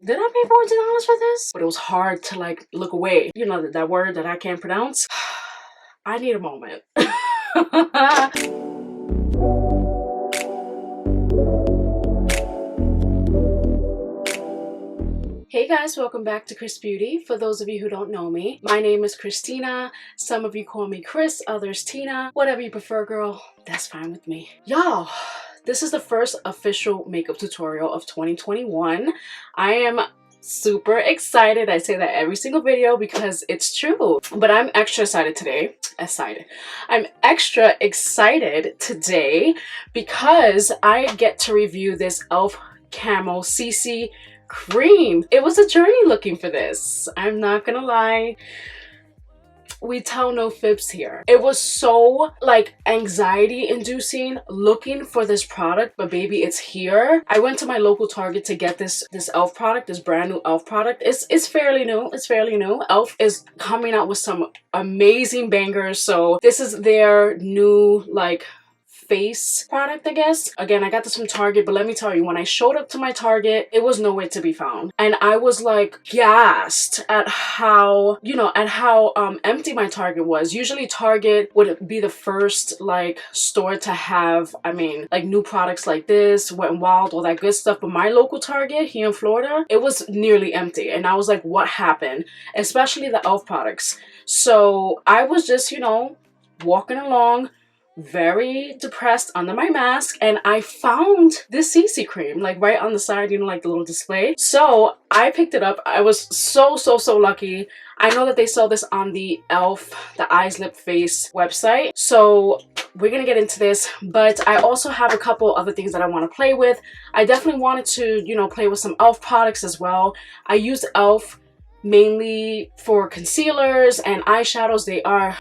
Did I pay $40 for this? But it was hard to like look away. You know that word that I can't pronounce? I need a moment. Hey guys, welcome back to KrissBeauty. For those of you who don't know me, my name is Christina. Some of you call me Kriss, others Tina. Whatever you prefer, girl, that's fine with me. Y'all, this is the first official makeup tutorial of 2021. I am super excited. I say that every single video because it's true. But I'm extra excited today. I'm extra excited today because I get to review this e.l.f. Camo CC Cream. It was a journey looking for this. I'm not gonna lie. We tell no fibs here. It was so like anxiety inducing looking for this product, but baby, it's here. I went to my local Target to get this e.l.f. product, this brand new e.l.f. product. It's fairly new. It's fairly new. e.l.f. is coming out with some amazing bangers. So this is their new like face product, I guess. Again, I got this from Target, but let me tell you, when I showed up to my Target, it was nowhere to be found. And I was like gassed at how, you know, at how empty my Target was. Usually Target would be the first like store to have, I mean, like new products like this, Wet n Wild, all that good stuff. But my local Target here in Florida, it was nearly empty. And I was like, what happened? Especially the e.l.f. products. So I was just, you know, walking along, very depressed under my mask, and I found this CC cream like right on the side, you know, like the little display. So I picked it up. I was so lucky. I know that they sell this on the e.l.f. the Eyes Lip Face website, so we're gonna get into this. But I also have a couple other things that I want to play with. I definitely wanted to, you know, play with some e.l.f. products as well. I use e.l.f. mainly for concealers and eyeshadows. They are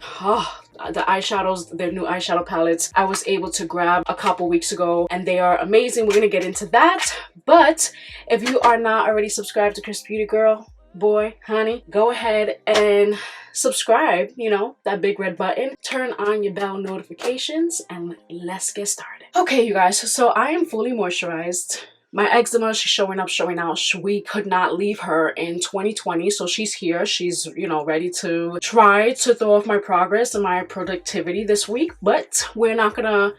the eyeshadows, their new eyeshadow palettes, I was able to grab a couple weeks ago, and they are amazing. We're gonna get into that. But if you are not already subscribed to KrissBeauty, girl, boy, honey, go ahead and subscribe, you know, that big red button, turn on your bell notifications, and let's get started. Okay, you guys, so I am fully moisturized. My eczema, she's showing up, showing out. We could not leave her in 2020, so she's here. She's, you know, ready to try to throw off my progress and my productivity this week, but we're not gonna,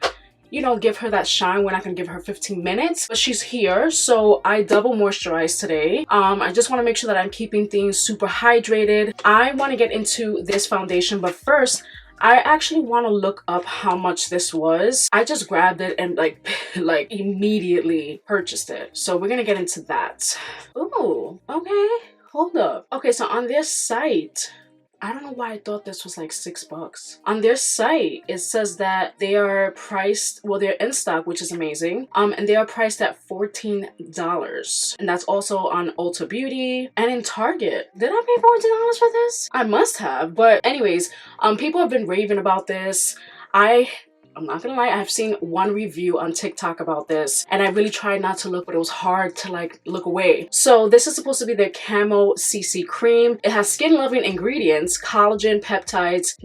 you know, give her that shine. We're not gonna give her 15 minutes, but she's here. So I double moisturize today. I just want to make sure that I'm keeping things super hydrated. I want to get into this foundation, but first I actually want to look up how much this was. I just grabbed it and like immediately purchased it. So we're gonna get into that. Ooh, okay, hold up. Okay, so on their site, I don't know why I thought this was like $6. On their site, it says that they are priced, well, they're in stock, which is amazing. And they are priced at $14. And that's also on Ulta Beauty and in Target. Did I pay $14 for this? I must have. But anyways, people have been raving about this. I'm not gonna lie, I've seen one review on TikTok about this, and I really tried not to look, but it was hard to like look away. So this is supposed to be their Camo CC Cream. It has skin-loving ingredients, collagen, peptides,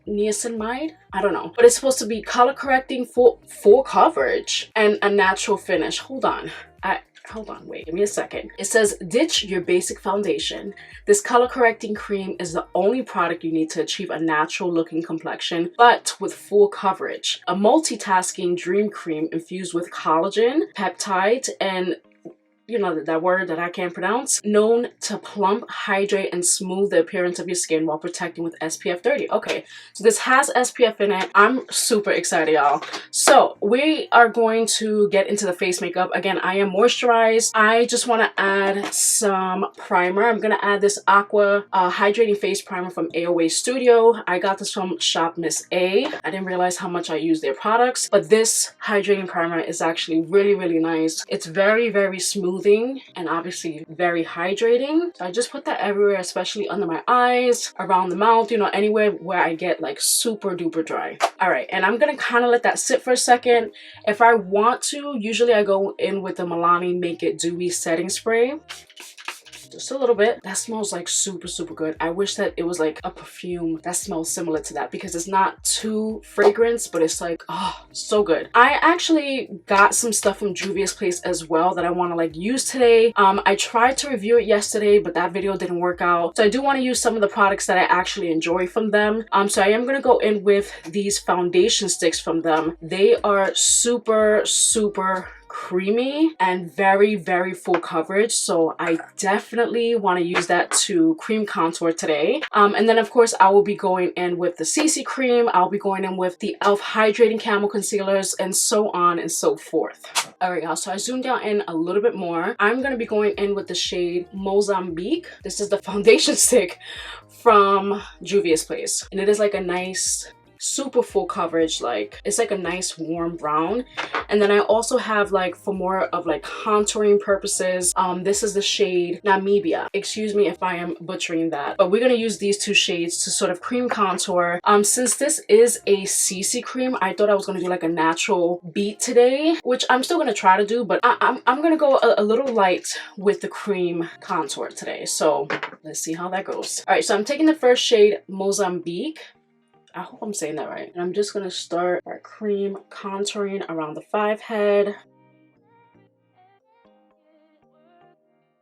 niacinamide? I don't know. But it's supposed to be color correcting, full coverage, and a natural finish. Hold on, wait, give me a second. It says, ditch your basic foundation. This color correcting cream is the only product you need to achieve a natural looking complexion, but with full coverage. A multitasking dream cream infused with collagen, peptides, and you know that word that I can't pronounce, known to plump, hydrate, and smooth the appearance of your skin while protecting with SPF 30. Okay, so this has SPF in it. I'm super excited, y'all. So we are going to get into the face makeup. Again, I am moisturized. I just want to add some primer. I'm gonna add this Aqua hydrating face primer from AOA Studio. I got this from Shop Miss A. I didn't realize how much I use their products, but this hydrating primer is actually really nice. It's very smooth and obviously very hydrating. So I just put that everywhere, especially under my eyes, around the mouth, you know, anywhere where I get like super duper dry. All right, and I'm gonna kind of let that sit for a second. If I want to, usually I go in with the Milani Make It Dewy setting spray. just a little bit. That smells like super, super good. I wish that it was like a perfume that smells similar to that because it's not too fragrance, but it's like, oh, so good. I actually got some stuff from Juvia's place as well that I want to like use today. I tried to review it yesterday, but that video didn't work out. So I do want to use some of the products that I actually enjoy from them. So I am going to go in with these foundation sticks from them. They are super, super creamy and very, very full coverage, so I definitely want to use that to cream contour today. And then of course I will be going in with the CC cream, I'll be going in with the e.l.f. hydrating camo concealers, and so on and so forth. Alright y'all, so I zoomed down in a little bit more. I'm going to be going in with the shade Mozambique. This is the foundation stick from Juvia's place, and it is like a nice super full coverage, like it's like a nice warm brown. And then I also have, like, for more of like contouring purposes, this is the shade Namibia. Excuse me if I am butchering that, but we're gonna use these two shades to sort of cream contour. Since this is a CC cream, I thought I was gonna do like a natural beat today, which I'm still gonna try to do, but I'm gonna go a little light with the cream contour today, so let's see how that goes. All right, so I'm taking the first shade, Mozambique. I hope I'm saying that right. And I'm just gonna start our cream contouring around the 5 head.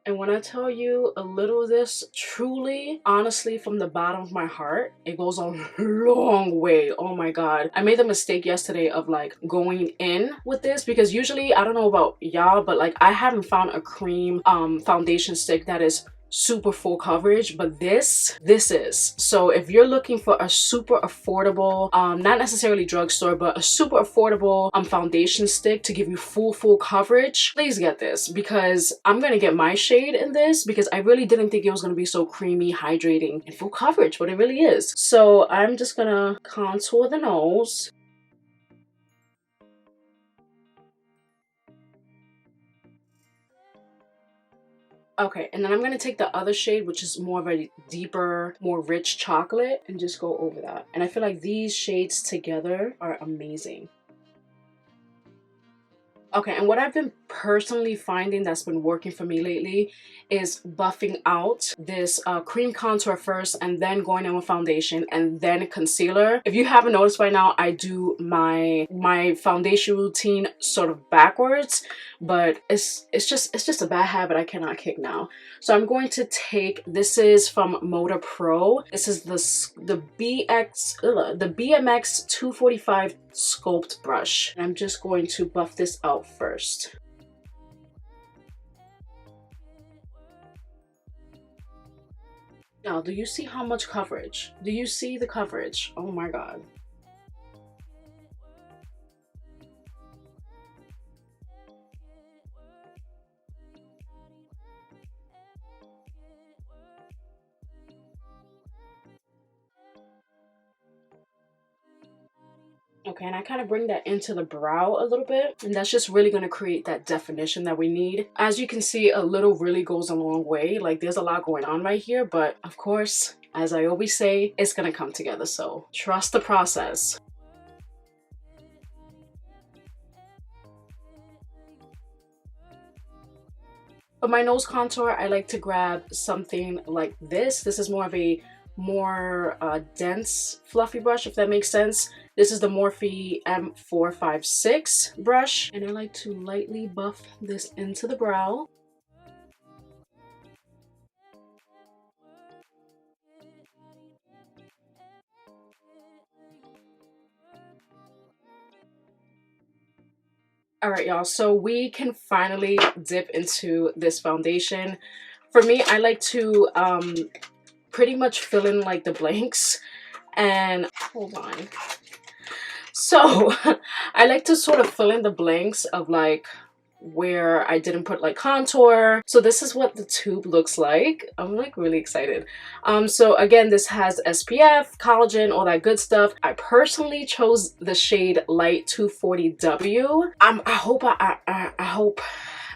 And when I tell you a little of this, truly, honestly, from the bottom of my heart, it goes a long way. Oh my god. I made the mistake yesterday of like going in with this because usually, I don't know about y'all, but like I haven't found a cream foundation stick that is super full coverage, but this is. So if you're looking for a super affordable, not necessarily drugstore, but a super affordable foundation stick to give you full coverage, please get this, because I'm gonna get my shade in this because I really didn't think it was gonna be so creamy, hydrating, and full coverage, but it really is. So I'm just gonna contour the nose. Okay, and then I'm going to take the other shade, which is more of a deeper, more rich chocolate, and just go over that. And I feel like these shades together are amazing. Okay, and what I've been personally finding that's been working for me lately is buffing out this cream contour first and then going in with foundation and then concealer. If you haven't noticed by now, I do my foundation routine sort of backwards, but it's just a bad habit I cannot kick now. So I'm going to take, this is from Moda Pro. This is the BMX 245 sculpt brush. And I'm just going to buff this out first. Now, do you see how much coverage? Do you see the coverage? Oh my god. Okay, and I kind of bring that into the brow a little bit, and that's just really going to create that definition that we need. As you can see, a little really goes a long way. Like, there's a lot going on right here, but of course, as I always say, it's going to come together, so trust the process. For my nose contour, I like to grab something like this. This is more of a more dense fluffy brush, if that makes sense. This is the Morphe M456 brush, and I like to lightly buff this into the brow. All right, y'all, so we can finally dip into this foundation. For me, I like to pretty much fill in like the blanks, and hold on. So I like to sort of fill in the blanks of like where I didn't put like contour. So this is what the tube looks like. I'm like really excited. So again, this has SPF, collagen, all that good stuff. I personally chose the shade Light 240W. I hope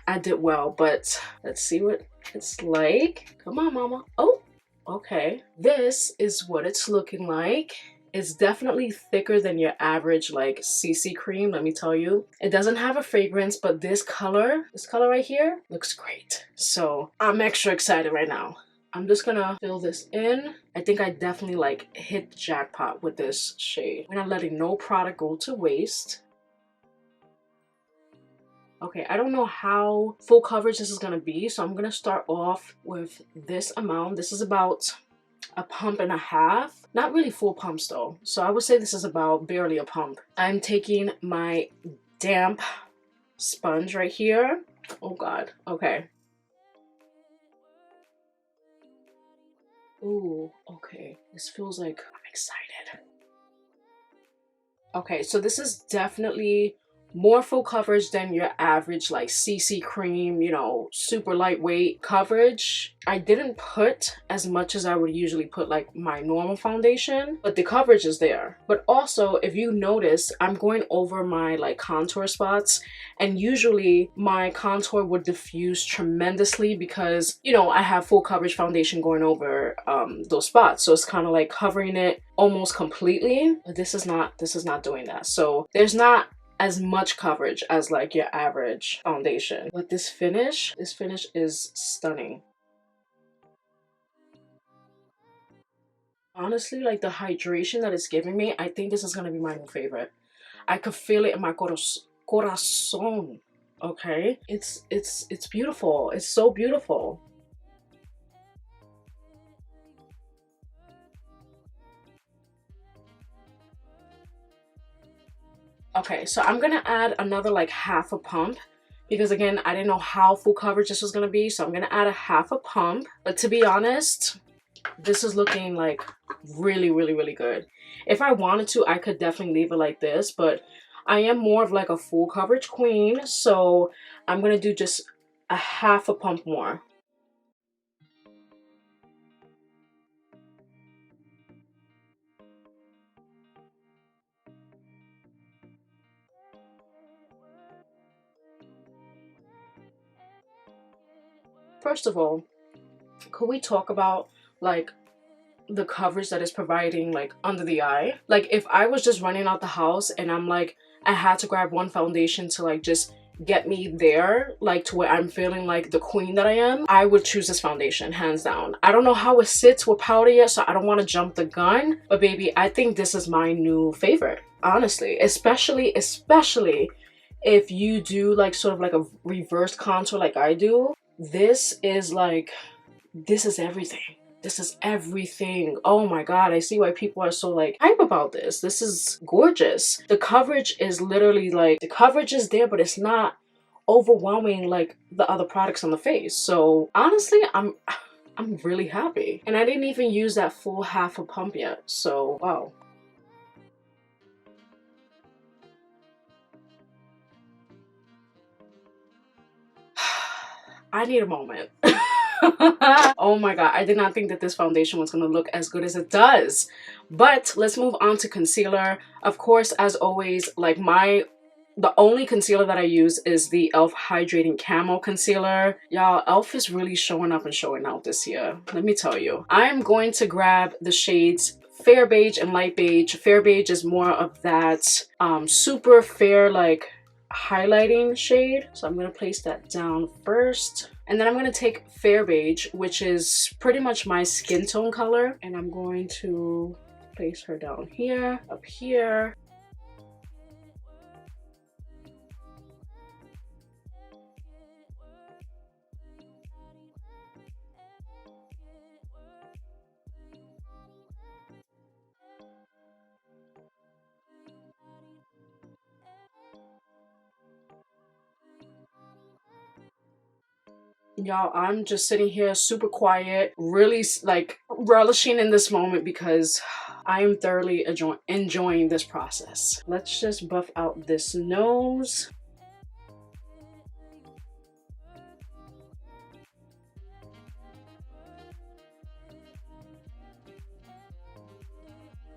I did well, but let's see what it's like. Come on, mama. Oh, okay. This is what it's looking like. It's definitely thicker than your average like CC cream, let me tell you. It doesn't have a fragrance, but this color right here looks great. So I'm extra excited right now. I'm just gonna fill this in. I think I definitely like hit the jackpot with this shade. We're not letting no product go to waste. Okay, I don't know how full coverage this is gonna be, so I'm gonna start off with this amount. This is about a pump and a half. Not really full pumps though, so I would say this is about barely a pump. I'm taking my damp sponge right here. Oh god, okay. Ooh, okay. This feels like I'm excited. Okay, so this is definitely more full coverage than your average like CC cream, you know, super lightweight coverage. I didn't put as much as I would usually put like my normal foundation, but the coverage is there. But also, if you notice, I'm going over my like contour spots, and usually my contour would diffuse tremendously because, you know, I have full coverage foundation going over those spots, so it's kind of like covering it almost completely. But this is not doing that. So there's not as much coverage as like your average foundation. But this finish is stunning. Honestly, like the hydration that it's giving me, I think this is gonna be my new favorite. I could feel it in my corazón. Okay, it's beautiful. It's so beautiful. Okay, so I'm gonna add another like half a pump because again, I didn't know how full coverage this was gonna be, so I'm gonna add a half a pump. But to be honest, this is looking like really, really, really good. If I wanted to, I could definitely leave it like this, but I am more of like a full coverage queen, so I'm gonna do just a half a pump more. First of all, could we talk about like the coverage that is providing like under the eye? Like if I was just running out the house and I'm like, I had to grab one foundation to like just get me there, like to where I'm feeling like the queen that I am, I would choose this foundation hands down. I don't know how it sits with powder yet, so I don't want to jump the gun, but baby, I think this is my new favorite, honestly. Especially if you do like sort of like a reverse contour like I do. This is like, this is everything. This is everything. Oh my god, I see why people are so like hype about this. This is gorgeous. The coverage is literally like, the coverage is there, but it's not overwhelming like the other products on the face. So honestly, I'm really happy. And I didn't even use that full half a pump yet. So wow. I need a moment. Oh my god, I did not think that this foundation was going to look as good as it does. But let's move on to concealer. Of course, as always, like the only concealer that I use is the e.l.f. Hydrating Camo Concealer. Y'all, e.l.f. is really showing up and showing out this year. Let me tell you. I am going to grab the shades Fair Beige and Light Beige. Fair Beige is more of that super fair like highlighting shade. So I'm going to place that down first. And then I'm going to take Fair Beige, which is pretty much my skin tone color. And I'm going to place her down here, up here. Y'all, I'm just sitting here super quiet, really like relishing in this moment because I am thoroughly enjoying this process. Let's just buff out this nose.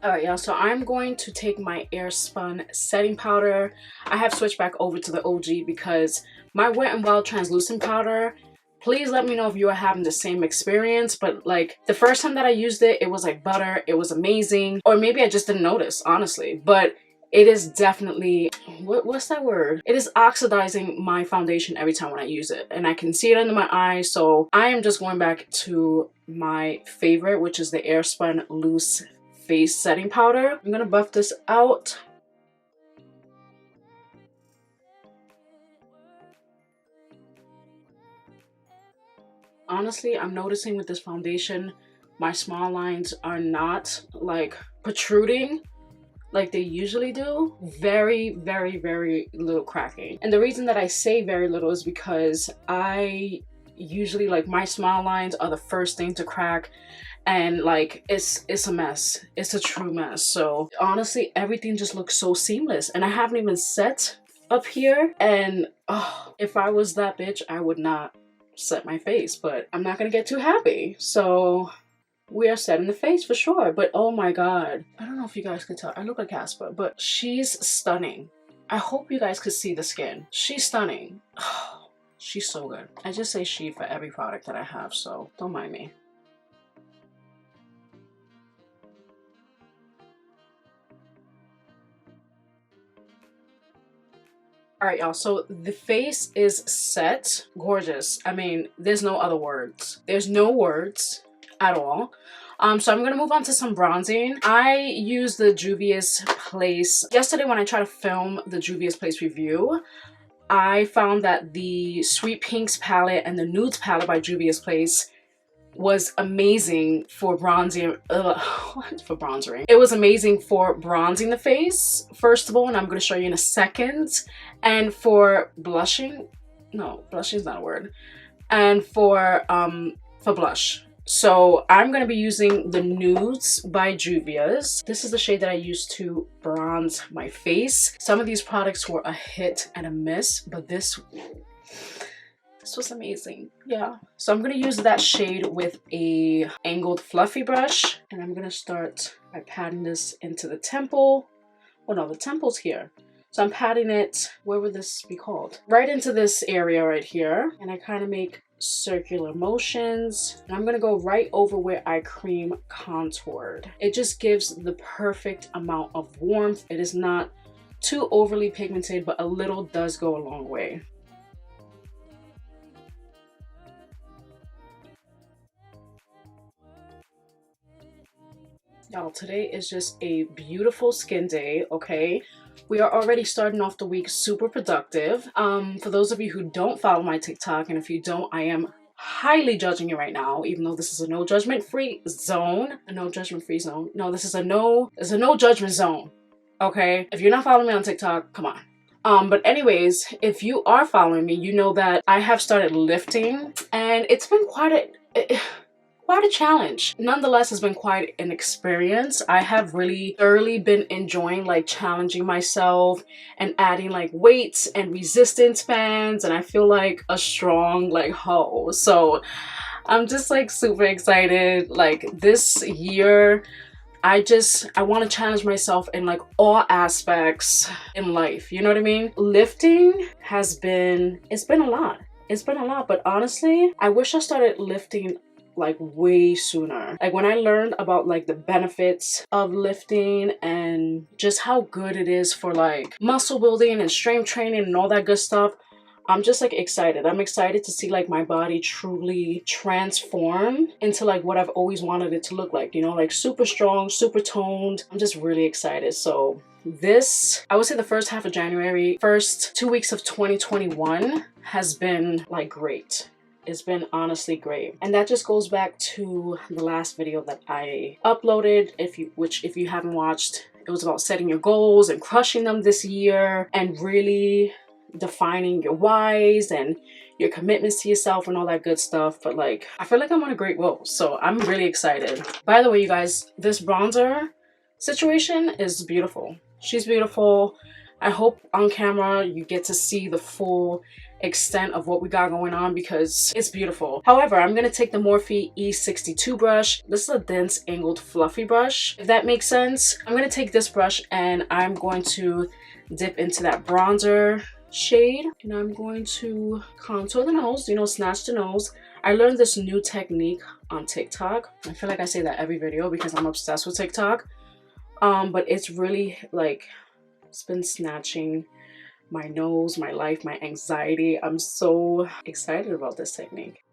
Alright y'all, so I'm going to take my Airspun setting powder. I have switched back over to the OG because my Wet n Wild translucent powder, Please let me know if you are having the same experience. But like the first time that I used it, it was like butter. It was amazing. Or maybe I just didn't notice, honestly. But it is definitely, what's that word? It is oxidizing my foundation every time when I use it. And I can see it under my eyes. So I am just going back to my favorite, which is the Airspun Loose Face Setting Powder. I'm gonna buff this out. Honestly, I'm noticing with this foundation, my small lines are not like protruding like they usually do. Very, very, very little cracking. And the reason that I say very little is because I usually, like, my smile lines are the first thing to crack, and like it's a mess. It's a true mess. So honestly, everything just looks so seamless, and I haven't even set up here. And oh, if I was that bitch, I would not set my face, but I'm not gonna get too happy. So we are set in the face for sure. But oh my god, I don't know if you guys could tell, I look like Casper, but she's stunning. I hope you guys could see the skin. She's stunning. Oh, she's so good. I just say she for every product that I have, so don't mind me. All right, y'all, so the face is set. Gorgeous. I mean, there's no other words. There's no words at all. So I'm gonna move on to some bronzing. I use the Juvia's Place. Yesterday when I tried to film the Juvia's Place review, I found that the Sweet Pinks palette and the Nudes palette by Juvia's Place was amazing for bronzing. For bronzing. It was amazing for bronzing the face, first of all, and I'm gonna show you in a second. And for blushing, no, blushing is not a word. And for blush. So I'm going to be using the Nudes by Juvia's. This is the shade that I use to bronze my face. Some of these products were a hit and a miss, but this was amazing. Yeah. So I'm going to use that shade with a angled fluffy brush. And I'm going to start by patting this into the temple. Oh no, the temple's here. So I'm patting it, where would this be called? Right into this area right here. And I kind of make circular motions. And I'm gonna go right over where I cream contoured. It just gives the perfect amount of warmth. It is not too overly pigmented, but a little does go a long way. Y'all, today is just a beautiful skin day, okay? We are already starting off the week super productive. For those of you who don't follow my TikTok, and if you don't, I am highly judging you right now, even though this is a no judgment free zone. A no judgment free zone. No, this is a no judgment zone. Okay? If you're not following me on TikTok, come on. But anyways, if you are following me, you know that I have started lifting, and it's been quite a challenge. Nonetheless, it's been quite an experience. I have really thoroughly been enjoying like challenging myself and adding like weights and resistance bands, and I feel like a strong like hoe. So I'm just like super excited. Like this year, I want to challenge myself in like all aspects in life. You know what I mean? Lifting has been, it's been a lot. It's been a lot, but honestly, I wish I started lifting like way sooner. Like when I learned about like the benefits of lifting and just how good it is for like muscle building and strength training and all that good stuff, I'm just like excited. I'm excited to see like my body truly transform into like what I've always wanted it to look like, you know, like super strong, super toned. I'm just really excited. So this, I would say the first half of January, first 2 weeks of 2021 has been like great. It's been honestly great. And that just goes back to the last video that I uploaded, if you haven't watched. It was about setting your goals and crushing them this year and really defining your whys and your commitments to yourself and all that good stuff. But like, I feel like I'm on a great roll, so I'm really excited. By the way, you guys, this bronzer situation is beautiful. She's beautiful. I hope on camera you get to see the full extent of what we got going on because it's beautiful. However, I'm going to take the Morphe E62 brush. This is a dense angled fluffy brush, if that makes sense. I'm going to take this brush and I'm going to dip into that bronzer shade, and I'm going to contour the nose, you know, snatch the nose. I learned this new technique on TikTok. I feel like I say that every video because I'm obsessed with TikTok. But it's really like, it's been snatching my nose, my life, my anxiety. I'm so excited about this technique.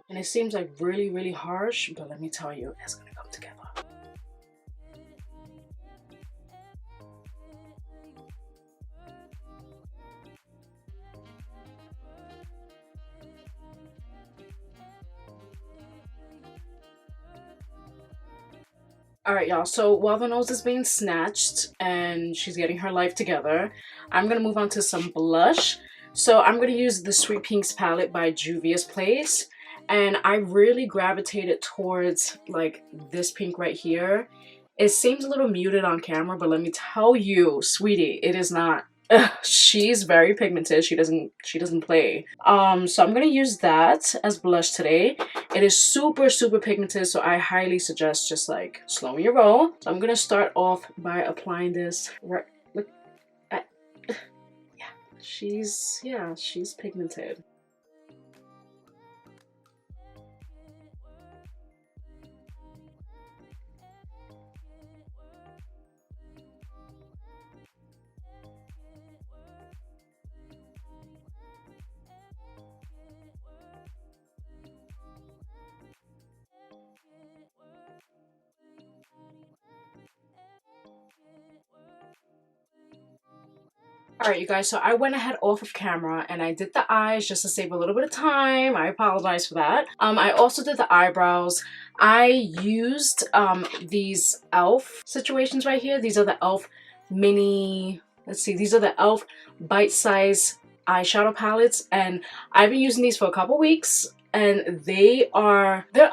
And it seems like really harsh, but let me tell you, it's gonna come together. Alright y'all, so while the nose is being snatched and she's getting her life together, I'm gonna move on to some blush. So I'm gonna use the Sweet Pinks palette by Juvia's Place, and I really gravitated towards like this pink right here. It seems a little muted on camera, but let me tell you, sweetie, it is not. She's very pigmented. She doesn't play. So I'm gonna use that as blush today. It is super pigmented, so I highly suggest just like slowing your roll. So I'm gonna start off by applying this right. Look at, yeah, she's pigmented. Alright you guys, so I went ahead off of camera and I did the eyes just to save a little bit of time. I apologize for that. I also did the eyebrows. I used these e.l.f. situations right here. These are the e.l.f. mini, let's see, these are the e.l.f. bite-sized eyeshadow palettes, and I've been using these for a couple weeks. And they're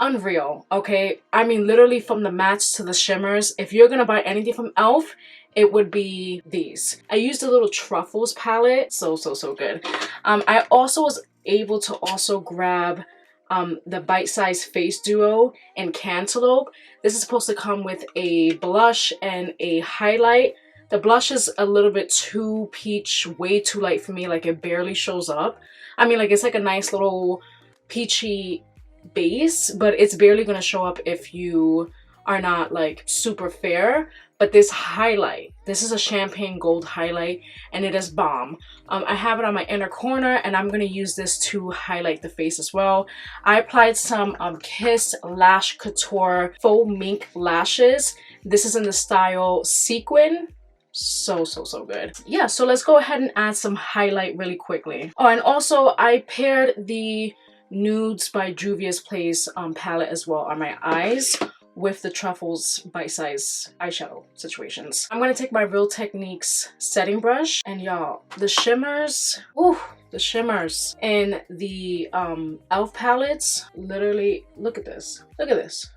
unreal, okay? I mean, literally from the mattes to the shimmers. If you're gonna buy anything from e.l.f., it would be these. I used a little Truffles palette. So good. I also was able to also grab the Bite-Sized Face Duo in Cantaloupe. This is supposed to come with a blush and a highlight. The blush is a little bit too peach, way too light for me. Like, it barely shows up. I mean, like, it's like a nice little peachy base, but it's barely gonna show up if you are not like super fair. But this highlight, this is a champagne gold highlight, and it is bomb. I have it on my inner corner, and I'm gonna use this to highlight the face as well. I applied some Kiss Lash Couture faux mink lashes. This is in the style Sequin. So good. Yeah, so let's go ahead and add some highlight really quickly. Oh, and also I paired the Nudes by Juvia's Place palette as well on my eyes with the Truffles bite-sized eyeshadow situations. I'm gonna take my Real Techniques setting brush, and y'all, the shimmers, whew, the shimmers in the e.l.f. palettes, literally, look at this. Look at this.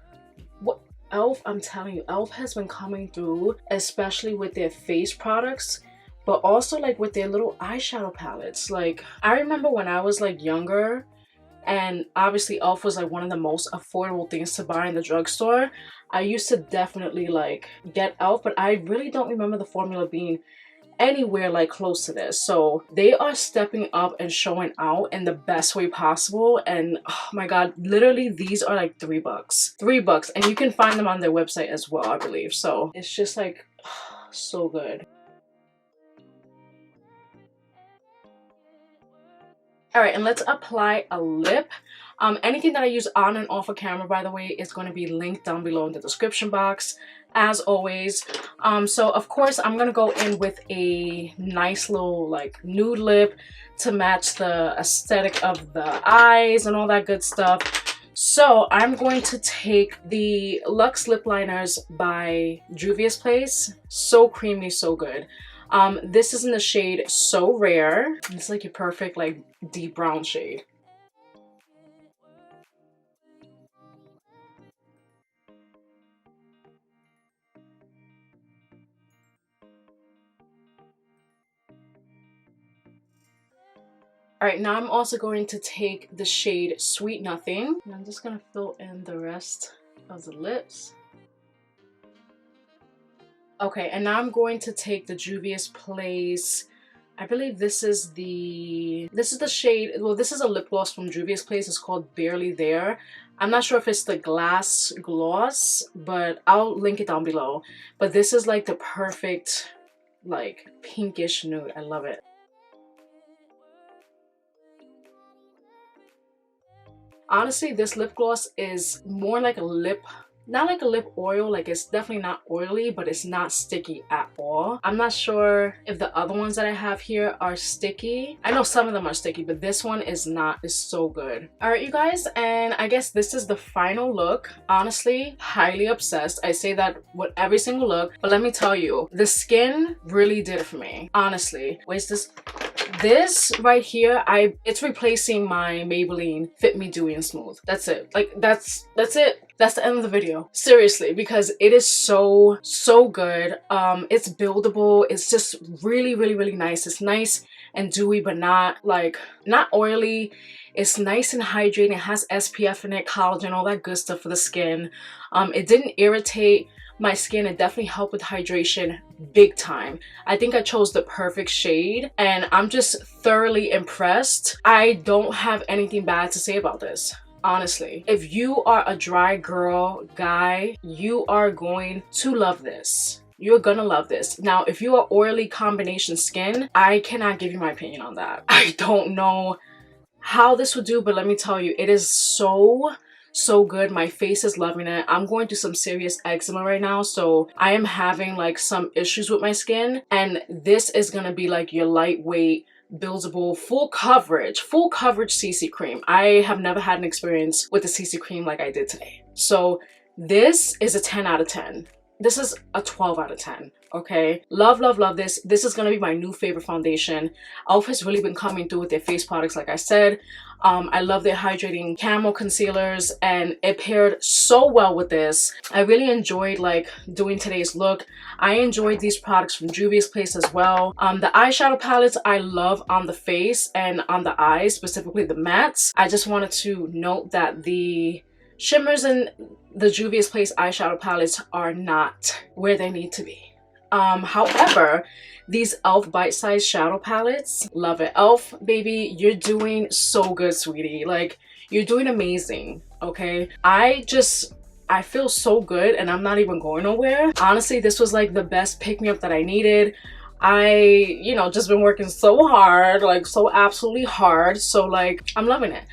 What? e.l.f., I'm telling you, e.l.f. has been coming through, especially with their face products, but also like with their little eyeshadow palettes. Like, I remember when I was like younger, and obviously e.l.f. was like one of the most affordable things to buy in the drugstore. I used to definitely like get e.l.f., but I really don't remember the formula being anywhere like close to this. So they are stepping up and showing out in the best way possible. And oh my god, literally these are like $3. $3, and you can find them on their website as well, I believe. So it's just like so good. All right, and let's apply a lip. Anything that I use on and off of camera, by the way, is going to be linked down below in the description box, as always. So of course, I'm going to go in with a nice little like nude lip to match the aesthetic of the eyes and all that good stuff. So I'm going to take the Luxe Lip Liners by Juvia's Place. So creamy, so good. This is in the shade So Rare. It's like your perfect like deep brown shade. Alright, now I'm also going to take the shade Sweet Nothing. And I'm just going to fill in the rest of the lips. Okay, and now I'm going to take the Juvia's Place. I believe this is the shade, well, this is a lip gloss from Juvia's Place. It's called Barely There. I'm not sure if it's the glass gloss, but I'll link it down below. But this is like the perfect, like, pinkish nude. I love it. Honestly, this lip gloss is more like a lip, not like a lip oil. Like, it's definitely not oily, but it's not sticky at all. I'm not sure if the other ones that I have here are sticky. I know some of them are sticky, but this one is not. It's so good. All right, you guys, and I guess this is the final look. Honestly, highly obsessed. I say that with every single look, but let me tell you, the skin really did it for me. Honestly, where's this? This right here, it's replacing my Maybelline Fit Me Dewy and Smooth. That's it. Like, that's it. That's the end of the video. Seriously, because it is so good. It's buildable. It's just really nice. It's nice and dewy, but not oily. It's nice and hydrating. It has SPF in it, collagen, all that good stuff for the skin. It didn't irritate my skin. It definitely helped with hydration big time. I think I chose the perfect shade and I'm just thoroughly impressed. I don't have anything bad to say about this. Honestly, if you are a dry girl, guy, you are going to love this. You're gonna love this. Now, if you are oily combination skin, I cannot give you my opinion on that. I don't know how this would do, but let me tell you, it is so good. My face is loving it. I'm going through some serious eczema right now, so I am having like some issues with my skin, and this is gonna be like your lightweight, buildable, full coverage CC cream. I have never had an experience with the CC cream like I did today. So this is a 10 out of 10. This is a 12 out of 10. Okay, love this. This is gonna be my new favorite foundation. e.l.f. has really been coming through with their face products, like I said. I love their hydrating camo concealers, and it paired so well with this. I really enjoyed like doing today's look. I enjoyed these products from Juvia's Place as well. The eyeshadow palettes I love on the face and on the eyes, specifically the mattes. I just wanted to note that the shimmers in the Juvia's Place eyeshadow palettes are not where they need to be. However, these e.l.f. bite-sized shadow palettes, love it. e.l.f. baby, you're doing so good, sweetie. Like, you're doing amazing, okay? I feel so good and I'm not even going nowhere. Honestly, this was like the best pick-me-up that I needed. You know, just been working so hard, like so absolutely hard. So like, I'm loving it.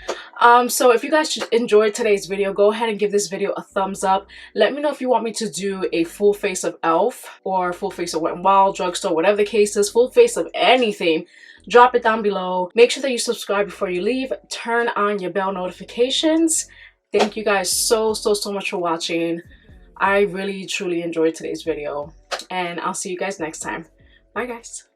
So if you guys enjoyed today's video, go ahead and give this video a thumbs up. Let me know if you want me to do a full face of e.l.f. or full face of Wet n Wild, drugstore, whatever the case is, full face of anything. Drop it down below. Make sure that you subscribe before you leave. Turn on your bell notifications. Thank you guys so much for watching. I really truly enjoyed today's video, and I'll see you guys next time. Bye guys.